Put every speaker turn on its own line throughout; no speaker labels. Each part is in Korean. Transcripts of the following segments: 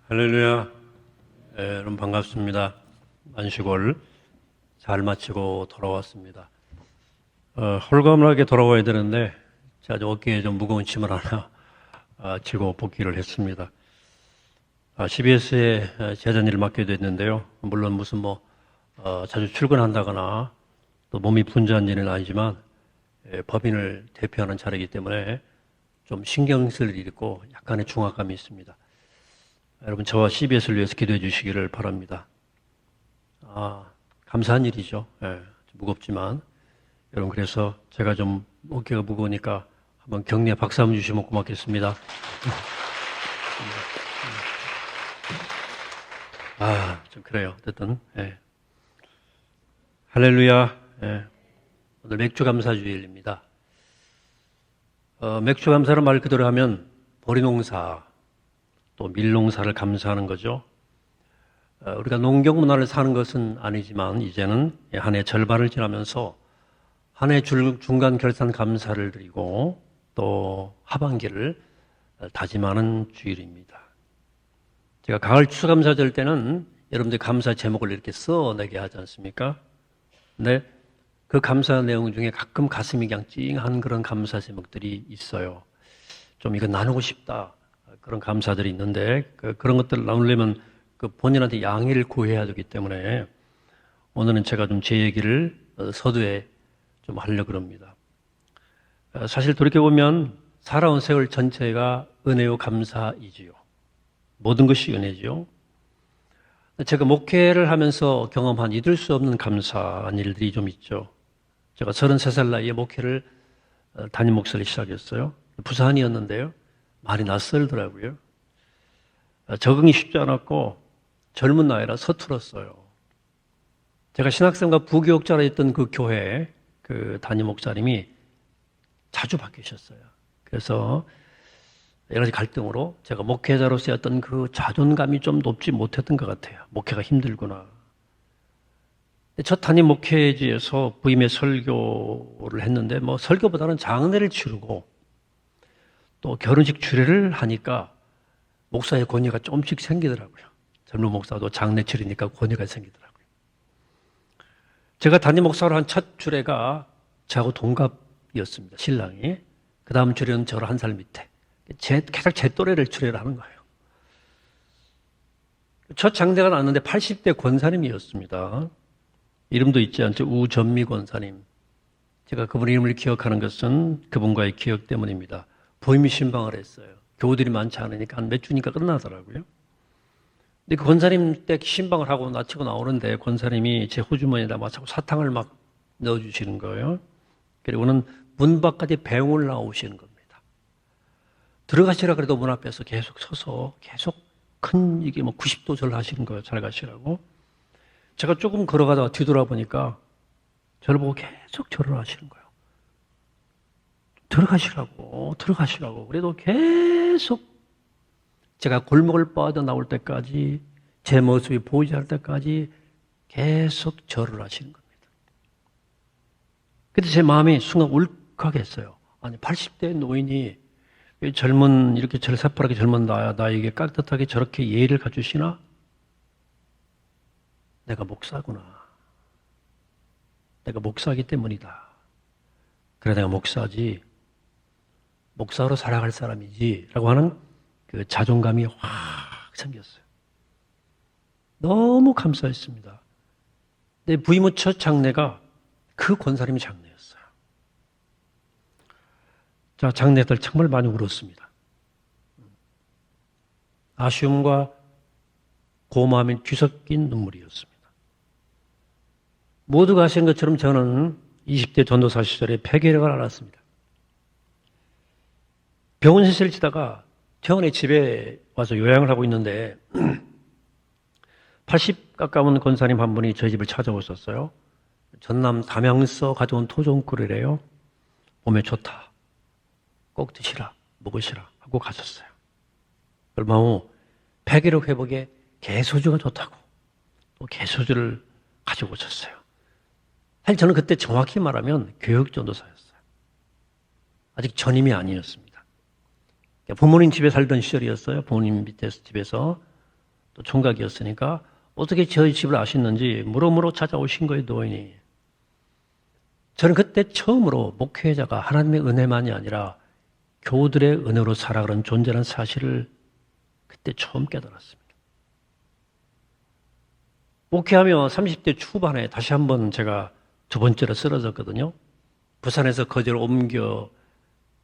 할렐루야. 여러분 반갑습니다. 안식월 잘 마치고 돌아왔습니다. 홀가분하게 돌아와야 되는데 제가 어깨에 좀 무거운 짐을 하나 지고 복귀를 했습니다. CBS에 제자는 일을 맡게 됐는데요. 물론 무슨 자주 출근한다거나 또 몸이 분주한 일은 아니지만 법인을 대표하는 자리이기 때문에 좀 신경 쓸 일이 있고 약간의 중압감이 있습니다. 여러분 저와 CBS를 위해서 기도해 주시기를 바랍니다. 감사한 일이죠. 무겁지만 여러분 그래서 제가 좀 어깨가 무거우니까 한번 격려의 박수 한번 주시면 고맙겠습니다. 좀 그래요. 어쨌든 할렐루야. 오늘 맥주감사주일입니다. 맥주감사를 말 그대로 하면 보리농사 또 밀농사를 감사하는 거죠. 우리가 농경 문화를 사는 것은 아니지만 이제는 한 해 절반을 지나면서 한 해 중간 결산 감사를 드리고 또 하반기를 다짐하는 주일입니다. 제가 가을 추수감사절 때는 여러분들 감사 제목을 이렇게 써내게 하지 않습니까? 근데 그 감사 내용 중에 가끔 가슴이 그냥 찡한 그런 감사 제목들이 있어요. 좀 이거 나누고 싶다. 그런 감사들이 있는데 그런 것들을 나누려면 본인한테 양해를 구해야 되기 때문에 오늘은 제가 좀 제 얘기를 서두에 좀 하려고 합니다. 사실 돌이켜보면 살아온 세월 전체가 은혜요 감사이지요. 모든 것이 은혜지요. 제가 목회를 하면서 경험한 잊을 수 없는 감사한 일들이 좀 있죠. 제가 33살 나이에 목회를 담임 목사를 시작했어요. 부산이었는데요. 많이 낯설더라고요. 적응이 쉽지 않았고 젊은 나이라 서툴었어요. 제가 신학생과 부교육자로 했던 그 교회 그 담임 목사님이 자주 바뀌셨어요. 그래서 여러 가지 갈등으로 제가 목회자로서 어떤 그 자존감이 좀 높지 못했던 것 같아요. 목회가 힘들구나. 첫 담임 목회지에서 부임의 설교를 했는데 설교보다는 장례를 치르고 또 결혼식 주례를 하니까 목사의 권위가 조금씩 생기더라고요. 젊은 목사도 장례 치르니까 권위가 생기더라고요. 제가 담임 목사로 한 첫 주례가 저하고 동갑이었습니다. 신랑이. 그 다음 주례는 저로 한 살 밑에. 계속 제 또래를 주례를 하는 거예요. 첫 장례가 났는데 80대 권사님이었습니다. 이름도 있지 않죠. 우전미 권사님. 제가 그분 이름을 기억하는 것은 그분과의 기억 때문입니다. 부임이 신방을 했어요. 교우들이 많지 않으니까 한 몇 주니까 끝나더라고요. 근데 그 권사님 때 신방을 하고 나치고 나오는데 권사님이 제 호주머니에다 자꾸 사탕을 막 넣어주시는 거예요. 그리고는 문 밖까지 배웅을 나오시는 겁니다. 들어가시라 그래도 문 앞에서 계속 서서 계속 큰 이게 90도 절 하시는 거예요. 잘 가시라고. 제가 조금 걸어가다가 뒤돌아보니까 저를 보고 계속 절을 하시는 거예요. 들어가시라고. 그래도 계속 제가 골목을 빠져나올 때까지 제 모습이 보이지 않을 때까지 계속 절을 하시는 겁니다. 그때 제 마음이 순간 울컥했어요. 아니 80대 노인이 이렇게 저를 새파랗게 젊은 나에게 깍듯하게 저렇게 예의를 갖추시나? 내가 목사구나. 내가 목사이기 때문이다. 그래 내가 목사지. 목사로 살아갈 사람이지 라고 하는 그 자존감이 확 생겼어요. 너무 감사했습니다. 내 부임 후 첫 장례가 그 권사님이 장례였어요. 자, 장례 때 정말 많이 울었습니다. 아쉬움과 고마움이 뒤섞인 눈물이었습니다. 모두가 아시는 것처럼 저는 20대 전도사 시절에 폐결핵을 앓았습니다. 병원 세세를 치다가 퇴원해 집에 와서 요양을 하고 있는데 80 가까운 권사님 한 분이 저희 집을 찾아오셨어요. 전남 담양서 가져온 토종꿀이래요. 몸에 좋다. 꼭 드시라, 먹으시라 하고 가셨어요. 얼마 후 폐결핵 회복에 개소주가 좋다고 또 개소주를 가지고 오셨어요. 사실 저는 그때 정확히 말하면 교육전도사였어요. 아직 전임이 아니었습니다. 부모님 집에 살던 시절이었어요. 부모님 밑에서 집에서 또 총각이었으니까 어떻게 저희 집을 아셨는지 물어물어 찾아오신 거예요, 노인이. 저는 그때 처음으로 목회자가 하나님의 은혜만이 아니라 교우들의 은혜로 살아가는 존재라는 사실을 그때 처음 깨달았습니다. 목회하며 30대 초반에 다시 한번 제가 두 번째로 쓰러졌거든요. 부산에서 거제로 옮겨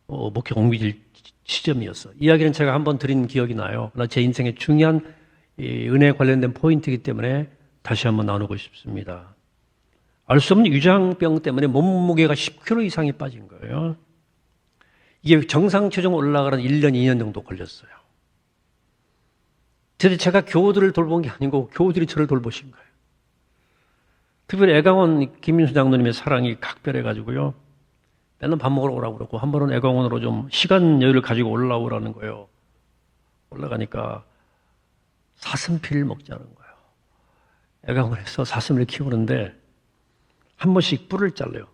목회 옮길 시점이었어요. 이야기는 제가 한번 드린 기억이 나요. 그러나 제 인생의 중요한 은혜에 관련된 포인트이기 때문에 다시 한번 나누고 싶습니다. 알 수 없는 위장병 때문에 몸무게가 10kg 이상이 빠진 거예요. 이게 정상 체중 올라가는 1년, 2년 정도 걸렸어요. 제가 교우들을 돌본 게 아니고 교우들이 저를 돌보신 거예요. 특별히 애강원 김민수 장로님의 사랑이 각별해가지고요. 맨날 밥 먹으러 오라고 그러고 한 번은 애강원으로 좀 시간 여유를 가지고 올라오라는 거예요. 올라가니까 사슴피를 먹자는 거예요. 애강원에서 사슴을 키우는데 한 번씩 뿔을 잘라요.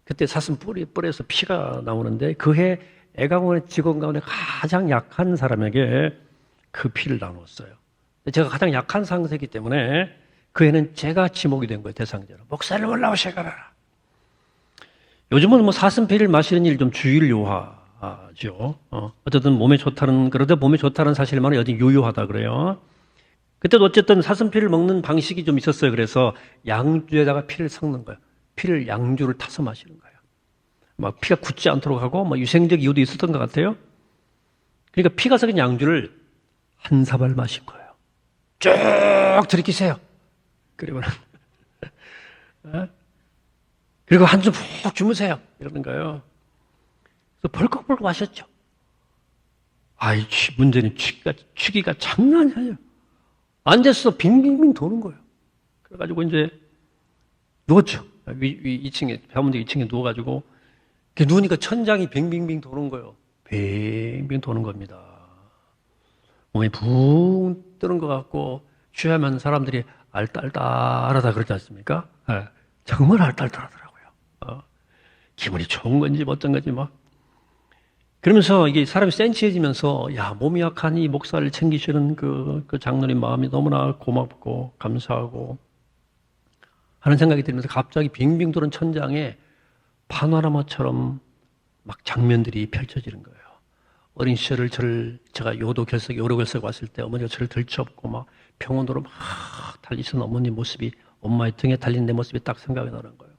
그때 사슴 뿔에서 피가 나오는데 그해 애강원의 직원 가운데 가장 약한 사람에게 그 피를 나눴어요. 제가 가장 약한 상태이기 때문에 그 해는 제가 지목이 된 거예요. 대상자로. 목사를 올라오셔가라. 요즘은 뭐 사슴피를 마시는 일 좀 주의를 요하죠. 어쨌든 몸에 좋다는, 그러다 몸에 좋다는 사실만 여전히 유효하다 그래요. 그때도 어쨌든 사슴피를 먹는 방식이 좀 있었어요. 그래서 양주에다가 피를 섞는 거예요. 피를 양주를 타서 마시는 거예요. 막 피가 굳지 않도록 하고 뭐 유생적 이유도 있었던 것 같아요. 그러니까 피가 섞인 양주를 한 사발 마신 거예요. 쭉 들이키세요. 그리고는 그리고 한숨 푹 주무세요. 이러는 거예요. 그래서 벌컥벌컥 마셨죠. 아이, 문제는 취기가 장난이 아니에요. 앉아서 빙빙빙 도는 거예요. 그래가지고 이제 누웠죠. 2층에, 병원대 2층에 누워가지고 누우니까 천장이 빙빙빙 도는 거예요. 빙빙 도는 겁니다. 몸이 붕 뜨는 것 같고 취하면 사람들이 알딸딸하다 그러지 않습니까? 네. 정말 알딸딸하더라고요. 기분이 좋은 건지 어떤 건지 막. 그러면서 이게 사람이 센치해지면서 야, 몸이 약한 이 목사를 챙기시는 그 장로님 마음이 너무나 고맙고 감사하고 하는 생각이 들면서 갑자기 빙빙 도는 천장에 파노라마처럼 막 장면들이 펼쳐지는 거예요. 어린 시절을 제가 요로 결석 왔을 때 어머니가 저를 들쳐업고 막 병원으로 막 달리시는 어머니 모습이 엄마의 등에 달린 내 모습이 딱 생각이 나는 거예요.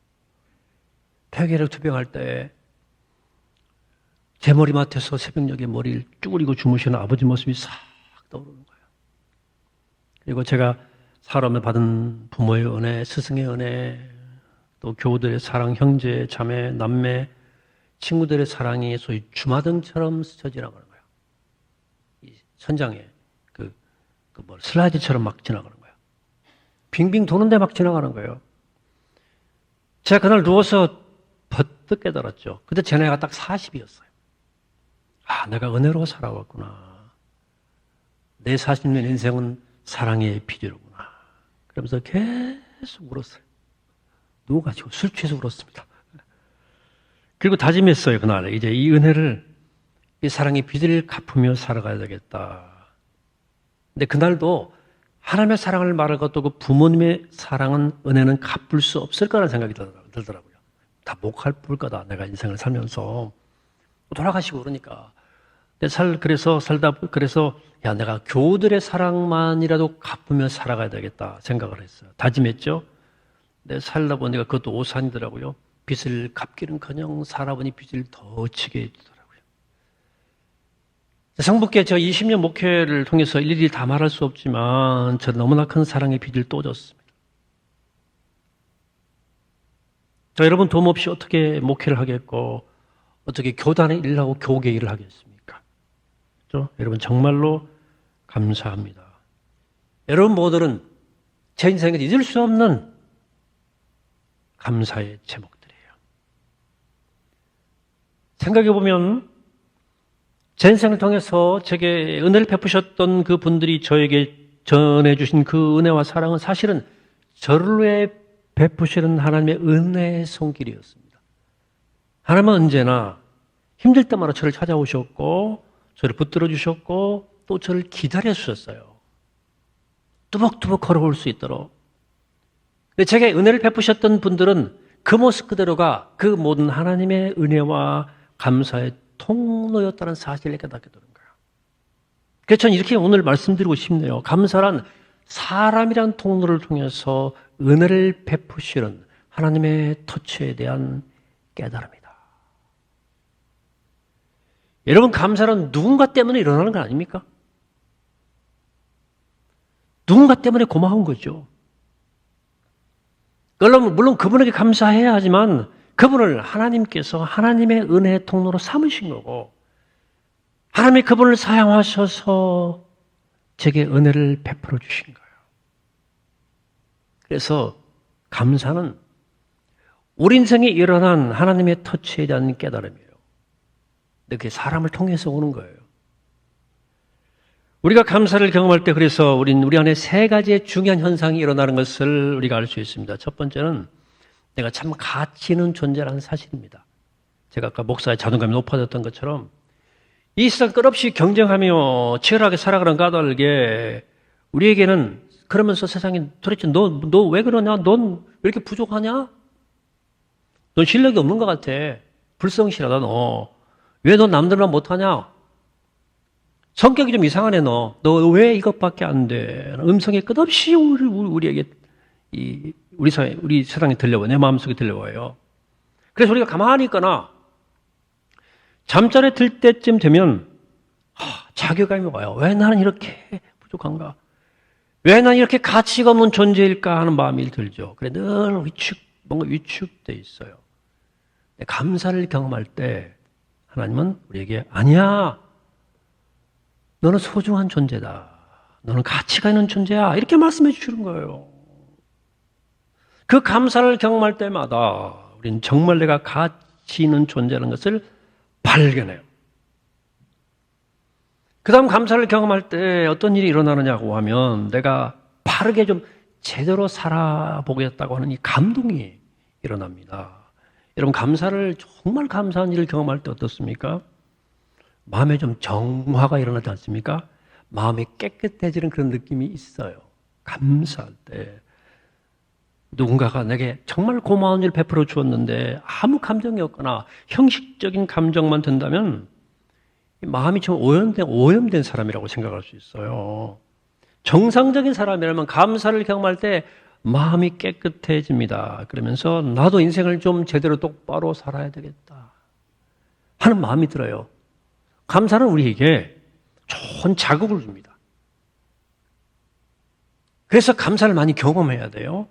폐결핵 투병할 때 제 머리맡에서 새벽녘에 머리를 쭈그리고 주무시는 아버지 모습이 싹 떠오르는 거예요. 그리고 제가 살아오며 받은 부모의 은혜, 스승의 은혜, 또 교우들의 사랑, 형제, 자매, 남매, 친구들의 사랑이 소위 주마등처럼 스쳐 지나가는 거예요. 이 천장에 슬라이드처럼 막 지나가는 거예요. 빙빙 도는데 막 지나가는 거예요. 제가 그날 누워서 버뜩 깨달았죠. 그때 제 나이가 딱 40이었어요. 아, 내가 은혜로 살아왔구나. 내 40년 인생은 사랑의 비결이구나. 그러면서 계속 울었어요. 누워가지고 술 취해서 울었습니다. 그리고 다짐했어요, 그날. 이제 이 은혜를, 이 사랑의 빚을 갚으며 살아가야 되겠다. 근데 그날도 하나님의 사랑을 말하고 또 그 부모님의 사랑은, 은혜는 갚을 수 없을 거라는 생각이 들더라고요. 다 못 갚을 거다, 내가 인생을 살면서. 돌아가시고 그러니까. 그래서, 야, 내가 교우들의 사랑만이라도 갚으며 살아가야 되겠다 생각을 했어요. 다짐했죠. 근데 살다 보니까 그것도 오산이더라고요. 빚을 갚기는커녕 살아보니 빚을 더 지게 해주더라고요. 성북교회 제가 20년 목회를 통해서 일일이 다 말할 수 없지만 저 너무나 큰 사랑의 빚을 또 졌습니다. 자, 여러분 도움 없이 어떻게 목회를 하겠고 어떻게 교단의 일을 하고 교계 일을 하겠습니까? 그렇죠? 여러분 정말로 감사합니다. 여러분 모두는 제 인생에 잊을 수 없는 감사의 제목들이에요. 생각해보면 제 인생을 통해서 제게 은혜를 베푸셨던 그 분들이 저에게 전해주신 그 은혜와 사랑은 사실은 저를 위해 베푸시는 하나님의 은혜의 손길이었습니다. 하나님은 언제나 힘들 때마다 저를 찾아오셨고 저를 붙들어 주셨고 또 저를 기다려 주셨어요. 뚜벅뚜벅 걸어올 수 있도록. 제게 은혜를 베푸셨던 분들은 그 모습 그대로가 그 모든 하나님의 은혜와 감사의 통로였다는 사실을 깨닫게 되는 거예요. 그래서 저는 이렇게 오늘 말씀드리고 싶네요. 감사란 사람이란 통로를 통해서 은혜를 베푸시는 하나님의 터치에 대한 깨달음이다. 여러분, 감사는 누군가 때문에 일어나는 거 아닙니까? 누군가 때문에 고마운 거죠. 물론 그분에게 감사해야 하지만 그분을 하나님께서 하나님의 은혜의 통로로 삼으신 거고 하나님이 그분을 사용하셔서 제게 은혜를 베풀어 주신 거예요. 그래서 감사는 우리 인생에 일어난 하나님의 터치에 대한 깨달음이에요. 근데 그게 사람을 통해서 오는 거예요. 우리가 감사를 경험할 때 그래서 우리 안에 세 가지의 중요한 현상이 일어나는 것을 우리가 알 수 있습니다. 첫 번째는 내가 참 가치 있는 존재라는 사실입니다. 제가 아까 목사의 자존감이 높아졌던 것처럼 이 세상 끝없이 경쟁하며 치열하게 살아가는 까닭에 우리에게는 그러면서 세상에 도대체 너 왜 그러냐? 넌 왜 이렇게 부족하냐? 넌 실력이 없는 것 같아. 불성실하다 너. 왜 너 남들보다 못하냐? 성격이 좀 이상하네 너 왜 이것밖에 안 돼? 음성이 끝없이 우리에게 우리 세상에 들려와요. 내 마음속에 들려와요. 그래서 우리가 가만히 있거나 잠자리에 들 때쯤 되면 자괴감이 와요. 왜 나는 이렇게 부족한가? 왜 나는 이렇게 가치가 없는 존재일까 하는 마음이 들죠. 그래 늘 뭔가 위축돼 있어요. 감사를 경험할 때 하나님은 우리에게 아니야. 너는 소중한 존재다. 너는 가치가 있는 존재야. 이렇게 말씀해 주시는 거예요. 그 감사를 경험할 때마다 우리는 정말 내가 가치 있는 존재라는 것을 발견해요. 그 다음 감사를 경험할 때 어떤 일이 일어나느냐고 하면 내가 바르게 좀 제대로 살아보겠다고 하는 이 감동이 일어납니다. 여러분, 감사를 정말 감사한 일을 경험할 때 어떻습니까? 마음에 좀 정화가 일어나지 않습니까? 마음이 깨끗해지는 그런 느낌이 있어요. 감사할 때. 누군가가 내게 정말 고마운 일을 베풀어 주었는데 아무 감정이 없거나 형식적인 감정만 든다면 마음이 좀 오염된 사람이라고 생각할 수 있어요. 정상적인 사람이라면 감사를 경험할 때 마음이 깨끗해집니다. 그러면서 나도 인생을 좀 제대로 똑바로 살아야 되겠다 하는 마음이 들어요. 감사는 우리에게 좋은 자극을 줍니다. 그래서 감사를 많이 경험해야 돼요.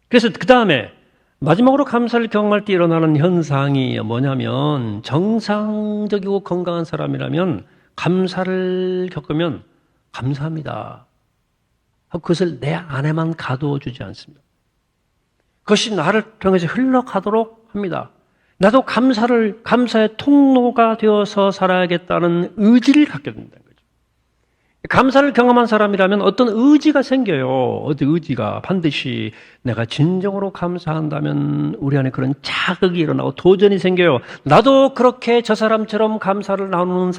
그래서 그 다음에 마지막으로 감사를 경험할 때 일어나는 현상이 뭐냐면 정상적이고 건강한 사람이라면 감사를 겪으면 감사합니다. 그것을 내 안에만 가두어 주지 않습니다. 그것이 나를 통해서 흘러가도록 합니다. 나도 감사의 통로가 되어서 살아야겠다는 의지를 갖게 된다는 거죠. 감사를 경험한 사람이라면 어떤 의지가 생겨요. 어떤 의지가 반드시 내가 진정으로 감사한다면 우리 안에 그런 자극이 일어나고 도전이 생겨요. 나도 그렇게 저 사람처럼 감사를 나누는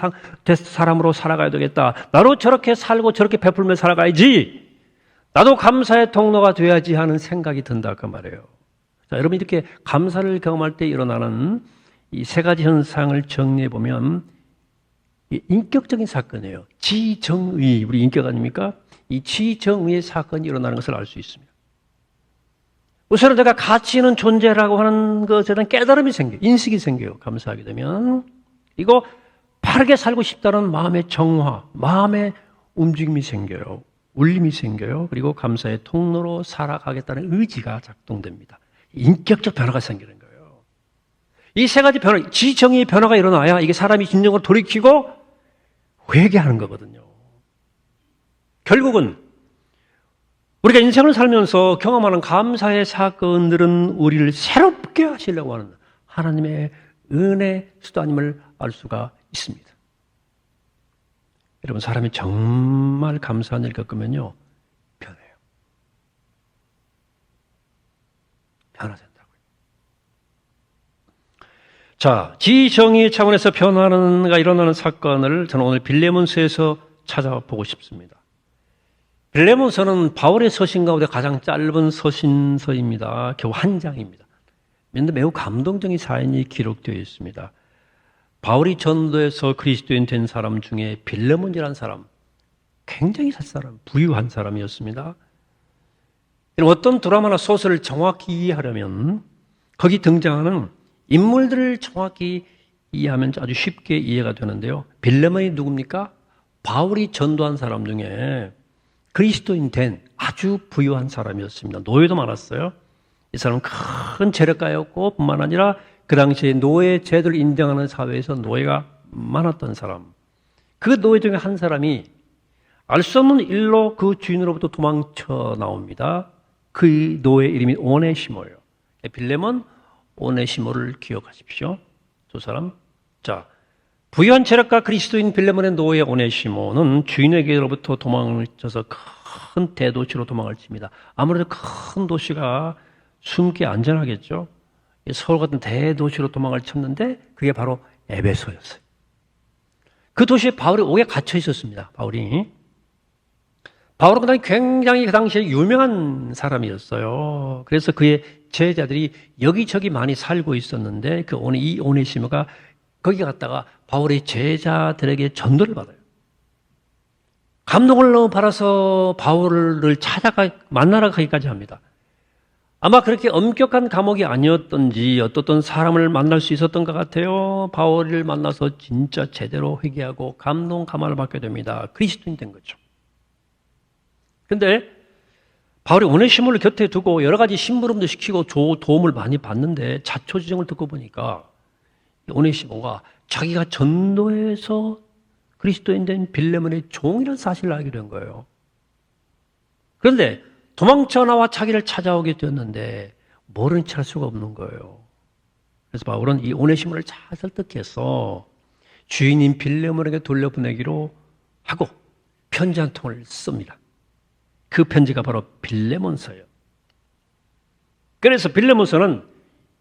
사람으로 살아가야 되겠다. 나도 저렇게 살고 저렇게 베풀며 살아가야지. 나도 감사의 통로가 돼야지 하는 생각이 든다 그 말이에요. 자, 여러분 이렇게 감사를 경험할 때 일어나는 이 세 가지 현상을 정리해 보면 인격적인 사건이에요. 지정의, 우리 인격 아닙니까? 이 지정의의 사건이 일어나는 것을 알 수 있습니다. 우선은 내가 가치 있는 존재라고 하는 것에 대한 깨달음이 생겨요. 인식이 생겨요. 감사하게 되면. 그리고 바르게 살고 싶다는 마음의 정화, 마음의 움직임이 생겨요. 울림이 생겨요. 그리고 감사의 통로로 살아가겠다는 의지가 작동됩니다. 인격적 변화가 생기는 거예요. 이 세 가지 변화, 지정의의 변화가 일어나야 이게 사람이 진정으로 돌이키고 회개하는 거거든요. 결국은 우리가 인생을 살면서 경험하는 감사의 사건들은 우리를 새롭게 하시려고 하는 하나님의 은혜 수단임을 알 수가 있습니다. 여러분, 사람이 정말 감사한 일을 겪으면요, 변해요. 변화된다고요. 자, 지정의 차원에서 변화가 일어나는 사건을 저는 오늘 빌레몬서에서 찾아보고 싶습니다. 빌레몬서는 바울의 서신 가운데 가장 짧은 서신서입니다. 겨우 한 장입니다. 그런데 매우 감동적인 사연이 기록되어 있습니다. 바울이 전도해서 그리스도인 된 사람 중에 빌레몬이라는 사람, 굉장히 살 사람, 부유한 사람이었습니다. 어떤 드라마나 소설을 정확히 이해하려면 거기 등장하는 인물들을 정확히 이해하면 아주 쉽게 이해가 되는데요. 빌레몬이 누굽니까? 바울이 전도한 사람 중에 그리스도인 된 아주 부유한 사람이었습니다. 노예도 많았어요. 이 사람은 큰 재력가였고 뿐만 아니라 그 당시에 노예 제도를 인정하는 사회에서 노예가 많았던 사람. 그 노예 중에 한 사람이 알 수 없는 일로 그 주인으로부터 도망쳐 나옵니다. 그 노예 이름이 오네시모예요. 빌레몬, 오네시모를 기억하십시오. 두 사람. 자, 부유한 재력가 그리스도인 빌레몬의 노예 오네시모는 주인에게로부터 도망을 쳐서 큰 대도시로 도망을 칩니다. 아무래도 큰 도시가 숨기 안전하겠죠. 서울 같은 대도시로 도망을 쳤는데 그게 바로 에베소였어요. 그 도시에 바울이 옥에 갇혀 있었습니다. 바울은 굉장히 그 당시에 유명한 사람이었어요. 그래서 그의 제자들이 여기저기 많이 살고 있었는데 이 오네시모가 거기 갔다가 바울의 제자들에게 전도를 받아요. 감동을 너무 받아서 바울을 만나러 가기까지 합니다. 아마 그렇게 엄격한 감옥이 아니었던지 어떤 사람을 만날 수 있었던 것 같아요. 바울을 만나서 진짜 제대로 회개하고 감동 감화를 받게 됩니다. 그리스도인 된 거죠. 그런데 바울이 오네시모를 곁에 두고 여러 가지 심부름도 시키고 도움을 많이 받는데 자초지종을 듣고 보니까 오네시모가 자기가 전도해서 그리스도인 된 빌레몬의 종이라는 사실을 알게 된 거예요. 그런데 도망쳐 나와 자기를 찾아오게 되었는데 모른 체 할 수가 없는 거예요. 그래서 바울은 이 오네시모를 잘 설득해서 주인인 빌레몬에게 돌려보내기로 하고 편지 한 통을 씁니다. 그 편지가 바로 빌레몬서예요. 그래서 빌레몬서는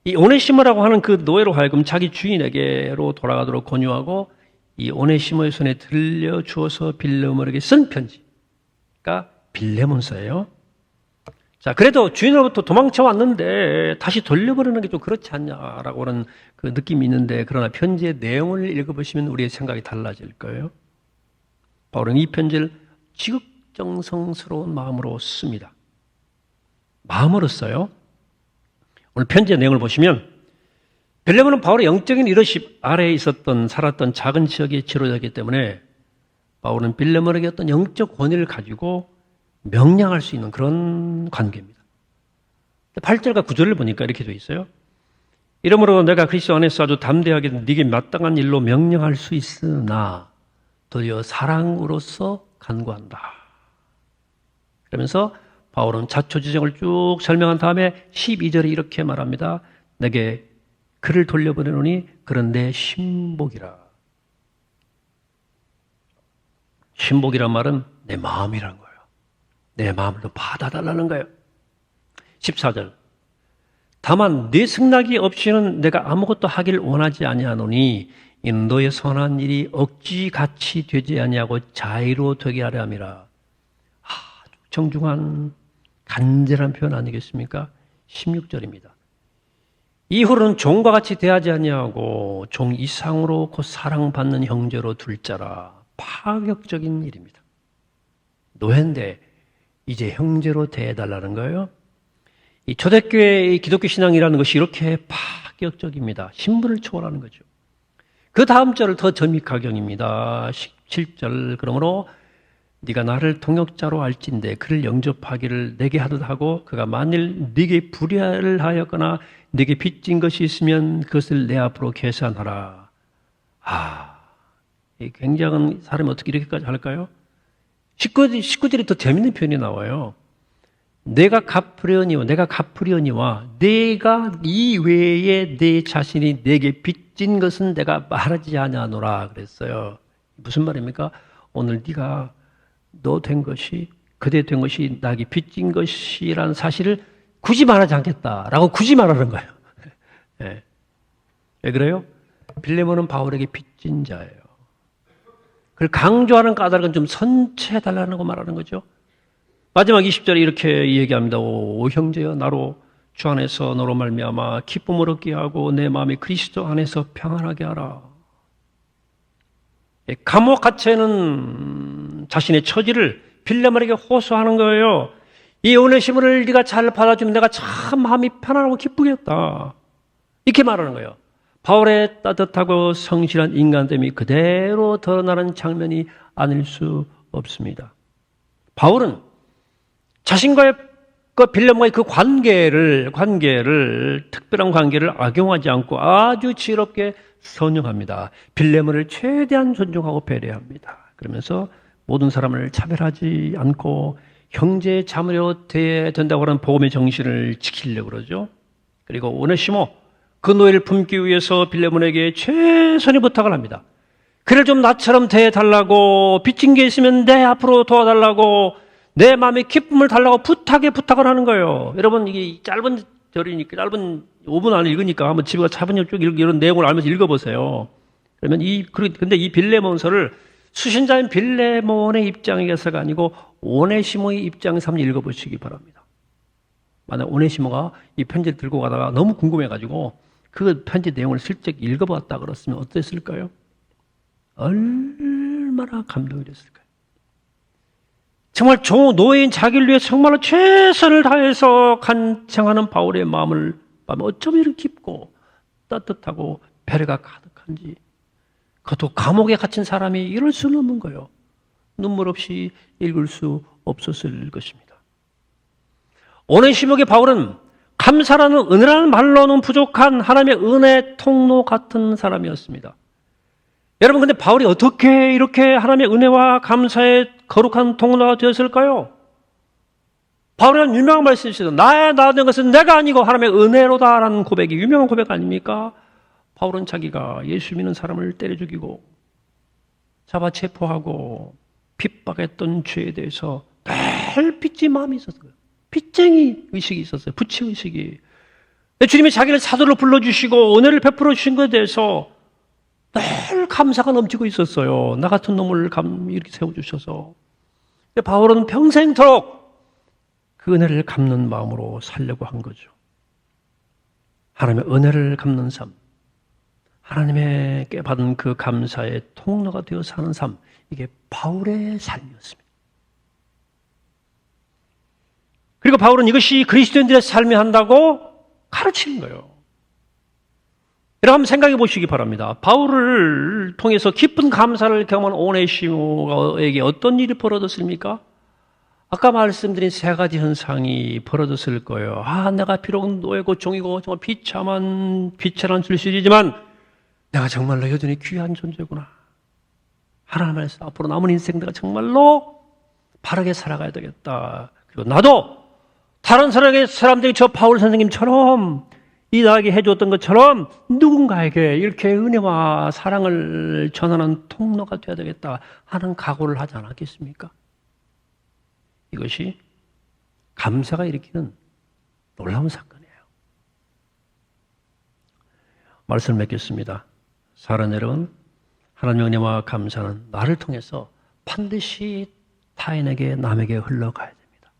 이 오네시모라고 하는 그 노예로 하여금 자기 주인에게로 돌아가도록 권유하고 이 오네시모의 손에 들려주어서 빌레몬에게 쓴 편지가 빌레몬서예요. 자, 그래도 주인으로부터 도망쳐 왔는데 다시 돌려보내는 게 좀 그렇지 않냐라고 하는 그 느낌이 있는데 그러나 편지의 내용을 읽어보시면 우리의 생각이 달라질 거예요. 바울은 이 편지를 지극정성스러운 마음으로 씁니다. 마음으로 써요. 오늘 편지의 내용을 보시면 빌레몬은 바울의 영적인 리더십 아래에 살았던 작은 지역의 지도자이기 때문에 바울은 빌레몬에게 어떤 영적 권위를 가지고 명령할 수 있는 그런 관계입니다. 8절과 9절을 보니까 이렇게 되어 있어요. 이러므로 내가 그리스도 안에서 아주 담대하게 네게 마땅한 일로 명령할 수 있으나 도리어 사랑으로서 간구한다. 그러면서 바울은 자초지종을 쭉 설명한 다음에 12절에 이렇게 말합니다. 내게 그를 돌려보내노니 그는 내 신복이라. 신복이란 말은 내 마음이라는 거예요. 내 마음을 받아달라는 거예요. 14절. 다만 네 승낙이 없이는 내가 아무것도 하길 원하지 아니하노니 이는 너의 선한 일이 억지같이 되지 아니하고 자의로 되게 하려 함이라. 아주 정중한 간절한 표현 아니겠습니까? 16절입니다. 이후로는 종과 같이 대하지 아니하고 종 이상으로 곧 사랑받는 형제로 둘 자라. 파격적인 일입니다. 노예인데 이제 형제로 대해달라는 거예요. 이 초대교회의 기독교 신앙이라는 것이 이렇게 파격적입니다. 신분을 초월하는 거죠. 그 다음 절을 더 점입가경입니다. 17절. 그러므로 네가 나를 동역자로 알진대 그를 영접하기를 내게 하듯 하고 그가 만일 네게 불의를 하였거나 네게 빚진 것이 있으면 그것을 내 앞으로 계산하라. 이 굉장한 사람이 어떻게 이렇게까지 할까요? 19절이 더 재밌는 표현이 나와요. 내가 갚으려니와 내가 이 외에 내 자신이 내게 빚진 것은 내가 말하지 아니하노라 그랬어요. 무슨 말입니까? 오늘 네가 너 된 것이 그대 된 것이 나에게 빚진 것이라는 사실을 굳이 말하지 않겠다라고 굳이 말하는 거예요. 네. 왜 그래요? 빌레몬은 바울에게 빚진 자예요. 그걸 강조하는 까닭은 좀 선체해달라는 거 말하는 거죠. 마지막 20절에 이렇게 얘기합니다. 오 형제여, 나로 주 안에서 너로 말미암아 기쁨을 얻게 하고 내 마음이 그리스도 안에서 평안하게 하라. 감옥 갇혀있는 자신의 처지를 빌레몬에게 호소하는 거예요. 이 오네시모를 네가 잘 받아주면 내가 참 마음이 편안하고 기쁘겠다. 이렇게 말하는 거예요. 바울의 따뜻하고 성실한 인간됨이 그대로 드러나는 장면이 아닐 수 없습니다. 바울은 자신과의 빌레몬과의 그 관계를 특별한 관계를 악용하지 않고 아주 지혜롭게 선용합니다. 빌레몬을 최대한 존중하고 배려합니다. 그러면서 모든 사람을 차별하지 않고 형제의 자매로 돼야 된다고 하는 복음의 정신을 지키려고 그러죠. 그리고 오네시모 그 노예를 품기 위해서 빌레몬에게 최선의 부탁을 합니다. 그를 좀 나처럼 대해달라고, 빚진 게 있으면 내 앞으로 도와달라고, 내 마음에 기쁨을 달라고 부탁을 하는 거예요. 여러분, 이게 짧은 절이니까, 짧은 5분 안에 읽으니까 한번 집에 가서 차분히 쭉 이런 내용을 알면서 읽어보세요. 그러면 근데 이 빌레몬서를 수신자인 빌레몬의 입장에서가 아니고 오네시모의 입장에서 한번 읽어보시기 바랍니다. 만약 오네시모가 이 편지를 들고 가다가 너무 궁금해가지고 그 편지 내용을 슬쩍 읽어봤다 그랬으면 어땠을까요? 얼마나 감동이 됐을까요? 정말 노예인 자기를 위해 정말로 최선을 다해서 간청하는 바울의 마음을 어쩜 이렇게 깊고 따뜻하고 배려가 가득한지, 그것도 감옥에 갇힌 사람이 이럴 수는 없는 거예요. 눈물 없이 읽을 수 없었을 것입니다. 오네시모에게 바울은 감사라는 은혜라는 말로는 부족한 하나님의 은혜 통로 같은 사람이었습니다. 여러분, 근데 바울이 어떻게 이렇게 하나님의 은혜와 감사의 거룩한 통로가 되었을까요? 바울은 유명한 말씀이 있어요. 나의 된 것은 내가 아니고 하나님의 은혜로다라는 고백이 유명한 고백 아닙니까? 바울은 자기가 예수 믿는 사람을 때려 죽이고 잡아 체포하고 핍박했던 죄에 대해서 늘 빚진 마음이 있었어요. 빚쟁이 의식이 있었어요. 부치 의식이. 주님이 자기를 사도로 불러주시고 은혜를 베풀어 주신 것에 대해서 늘 감사가 넘치고 있었어요. 나 같은 놈을 이렇게 세워주셔서. 바울은 평생토록 그 은혜를 갚는 마음으로 살려고 한 거죠. 하나님의 은혜를 갚는 삶, 하나님에게 받은 그 감사의 통로가 되어 사는 삶, 이게 바울의 삶이었습니다. 그리고 바울은 이것이 그리스도인들의 삶이 한다고 가르치는 거예요. 여러분 한번 생각해 보시기 바랍니다. 바울을 통해서 깊은 감사를 경험한 오네시모에게 어떤 일이 벌어졌습니까? 아까 말씀드린 세 가지 현상이 벌어졌을 거예요. 내가 비록 노예고 종이고 정말 비참한 출신이지만 내가 정말로 여전히 귀한 존재구나. 하나님 안에서 앞으로 남은 인생 내가 정말로 바르게 살아가야 되겠다. 그리고 나도 다른 사람들이 저 바울 선생님처럼 이 나에게 해줬던 것처럼 누군가에게 이렇게 은혜와 사랑을 전하는 통로가 되어야 되겠다 하는 각오를 하지 않았겠습니까? 이것이 감사가 일으키는 놀라운 사건이에요. 말씀을 맺겠습니다. 사랑하는 여러분, 하나님의 은혜와 감사는 나를 통해서 반드시 타인에게, 남에게 흘러가야 됩니다.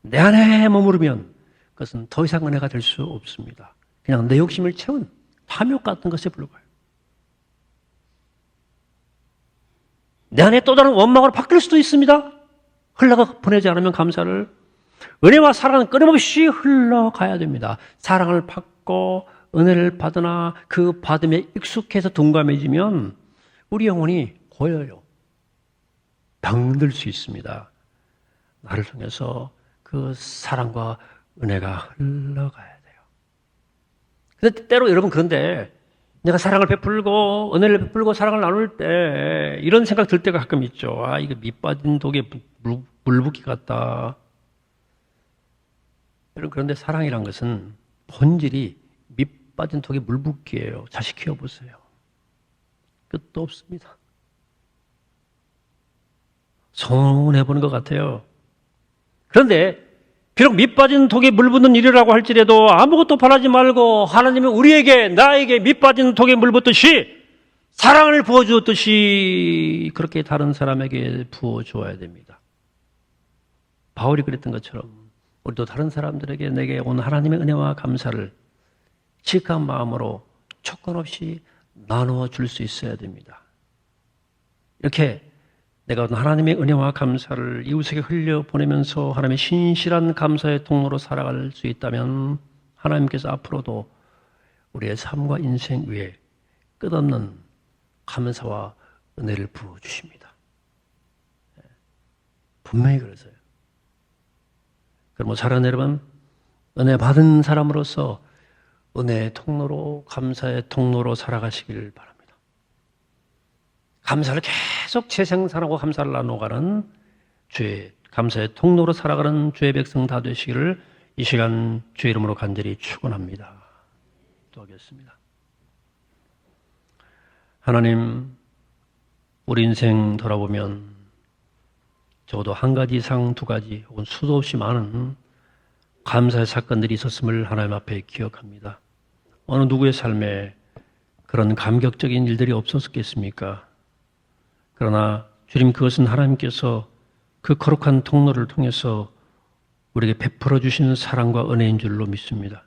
내 안에 머무르면 그것은 더 이상 은혜가 될 수 없습니다. 그냥 내 욕심을 채운 탐욕 같은 것에 불과해요. 내 안에 또 다른 원망으로 바뀔 수도 있습니다. 흘러가 보내지 않으면 감사를. 은혜와 사랑은 끊임없이 흘러가야 됩니다. 사랑을 받고 은혜를 받으나 그 받음에 익숙해서 둔감해지면 우리 영혼이 고여요. 병들 수 있습니다. 나를 통해서 그 사랑과 은혜가 흘러가야 돼요. 근데 때로 여러분, 그런데 내가 사랑을 베풀고 은혜를 베풀고 사랑을 나눌 때 이런 생각 들 때가 가끔 있죠. 이거 밑 빠진 독에 물붓기 같다. 여러분, 그런데 사랑이란 것은 본질이 밑 빠진 독에 물붓기예요. 자식 키워보세요. 끝도 없습니다. 손해보는 것 같아요. 그런데 비록 밑 빠진 독에 물 붓는 일이라고 할지라도 아무것도 바라지 말고 하나님은 우리에게, 나에게 밑 빠진 독에 물 붓듯이 사랑을 부어주었듯이 그렇게 다른 사람에게 부어주어야 됩니다. 바울이 그랬던 것처럼 우리도 다른 사람들에게 내게 온 하나님의 은혜와 감사를 지극한 마음으로 조건 없이 나누어 줄 수 있어야 됩니다. 이렇게 내가 하나님의 은혜와 감사를 이웃에게 흘려보내면서 하나님의 신실한 감사의 통로로 살아갈 수 있다면 하나님께서 앞으로도 우리의 삶과 인생 위에 끝없는 감사와 은혜를 부어주십니다. 분명히 그러세요. 그럼 사랑하는 여러분, 은혜 받은 사람으로서 은혜의 통로로, 감사의 통로로 살아가시길 바랍니다. 감사를 계속 재생산하고 감사를 나눠가는 주의 감사의 통로로 살아가는 주의 백성 다 되시기를 이 시간 주의 이름으로 간절히 축원합니다. 기도하겠습니다. 하나님, 우리 인생 돌아보면 적어도 한 가지 이상, 두 가지 혹은 수도 없이 많은 감사의 사건들이 있었음을 하나님 앞에 기억합니다. 어느 누구의 삶에 그런 감격적인 일들이 없었겠습니까? 그러나 주님, 그것은 하나님께서 그 거룩한 통로를 통해서 우리에게 베풀어 주시는 사랑과 은혜인 줄로 믿습니다.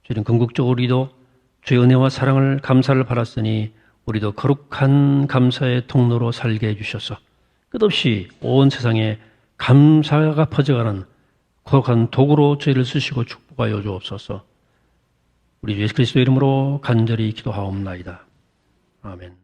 주님, 궁극적으로 우리도 주의 은혜와 사랑을, 감사를 받았으니 우리도 거룩한 감사의 통로로 살게 해주셔서 끝없이 온 세상에 감사가 퍼져가는 거룩한 도구로 저희를 쓰시고 축복하여 주옵소서. 우리 예수 그리스도 이름으로 간절히 기도하옵나이다. 아멘.